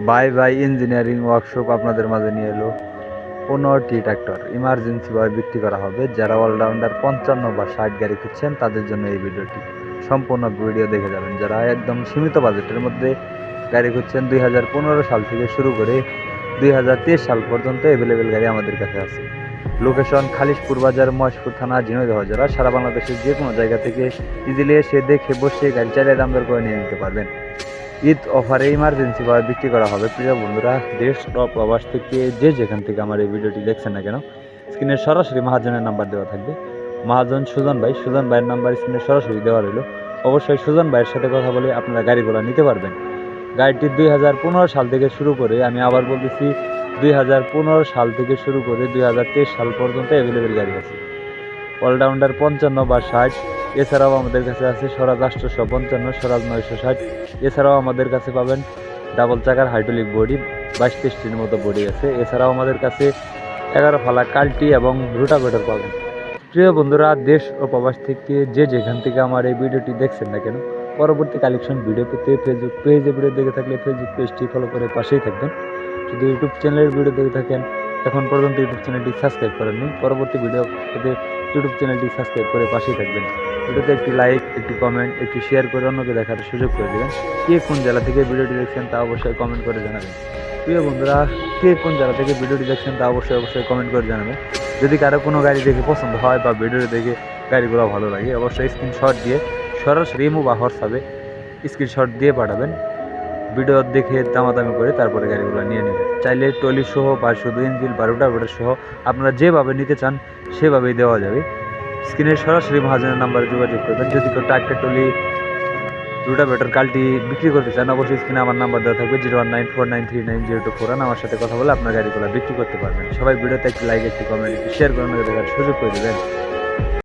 Bye bye engineering workshop আপনাদের মাঝে নিয়ে এলো 15টি ট্র্যাক্টর ইমার্জেন্সিভাবে বিক্রি করা হবে। যারা অলরাউন্ডার 55 বা 60 গাড়ি খুঁজছেন তাদের জন্য এই ভিডিওটি। সম্পূর্ণ ভিডিও দেখে যাবেন। যারা একদম সীমিত বাজেটের মধ্যে গাড়ি খুঁজছেন 2015 সাল থেকে শুরু করে 2023 সাল পর্যন্ত অ্যাভেলেবেল গাড়ি আমাদের কাছে আছে। লোকেশন খালিশপুর বাজার, মহেশপুর থানা, ঝিনাইদহ জেলা। সারা বাংলাদেশের যে কোনো জায়গা থেকে ইজিলি এসে দেখে বসে গাড়ি চালিয়ে দাম দর করে নিয়ে নিতে পারবেন। ঈদ অফারে ইমার্জেন্সিভাবে বিক্রি করা হবে। প্রিয় বন্ধুরা, দেশ ও প্রবাস থেকে যে যেখান থেকে আমার এই ভিডিওটি দেখছেন না কেন, স্ক্রিনে সরাসরি মহাজনের নাম্বার দেওয়া থাকবে। মহাজন সুজন ভাইয়ের নাম্বার স্ক্রিনে সরাসরি দেওয়া রইল। অবশ্যই সুজন ভাইয়ের সাথে কথা বলে আপনারা গাড়িগুলো নিতে পারবেন। গাড়িটি 2015 সাল থেকে শুরু করে, আমি আবার বলতেছি, 2015 সাল থেকে শুরু করে 2023 সাল পর্যন্ত অ্যাভেলেবেল গাড়ি আছে। অলরাউন্ডার 55 বা 60। এছাড়াও আমাদের কাছে আছে স্বরাজ 855, স্বরাজ 960। এছাড়াও আমাদের কাছে পাবেন ডাবল চাকার হাইড্রোলিক বডি, 22-23টির মতো বডি আছে। এছাড়াও আমাদের কাছে 11 ফালা কাল্টি এবং রোটাভেটর পাবেন। প্রিয় বন্ধুরা, দেশ ও প্রবাস থেকে যে যেখান থেকে আমার এই ভিডিওটি দেখছেন না কেন, পরবর্তী কালেকশন ভিডিও পেতে ফেসবুক পেজে ভিডিও দেখে থাকলে ফেসবুক পেজটি ফলো করে পাশেই থাকবেন। যদি ইউটিউব চ্যানেলের ভিডিও দেখে থাকেন, এখন পর্যন্ত ইউটিউব চ্যানেলটি সাবস্ক্রাইব করেননি, পরবর্তী ভিডিও পেতে ইউটিউব চ্যানেলটি সাবস্ক্রাইব করে পাশেই থাকবেন। ভিডিওতে একটি লাইক, একটি কমেন্ট, একটি শেয়ার করে অন্যকে দেখার সুযোগ করে দেবেন। কে কোন জেলা থেকে ভিডিওটি দেখছেন তা অবশ্যই কমেন্ট করে জানাবেন। প্রিয় বন্ধুরা, কে কোন জেলা থেকে ভিডিওটি দেখছেন তা অবশ্যই কমেন্ট করে জানাবেন। যদি কারো কোনো গাড়ি দেখে পছন্দ হয় বা ভিডিও দেখে গাড়িগুলো ভালো লাগে, অবশ্যই স্ক্রিনশট দিয়ে সরাসরি ইমো বা হোয়াটসঅ্যাপে স্ক্রিনশট দিয়ে পাঠাবেন। ভিডিও দেখে দামাদামি করে তারপরে গাড়িগুলো নিয়ে নেবেন। চাইলে টলি সহ বা শুধু ইঞ্জিন বা রোটাভেটর সহ আপনারা যেভাবে নিতে চান সেভাবেই দেওয়া যাবে। স্ক্রিনে সরাসরি মহাজনের নাম্বারে যোগাযোগ করবেন। যদি কেউ ট্রাক্টর, টলি, রোটাভেটর, কাল্টি বিক্রি করতে চান, অবশ্যই স্ক্রিনে আমার নাম্বার দেওয়া থাকবে 0194939024। আমার সাথে কথা বলে আপনার গাড়িগুলো বিক্রি করতে পারবেন। সবাই ভিডিওতে একটি লাইক, একটি কমেন্ট, একটি শেয়ার করে দেখার সুযোগ করে দেবেন।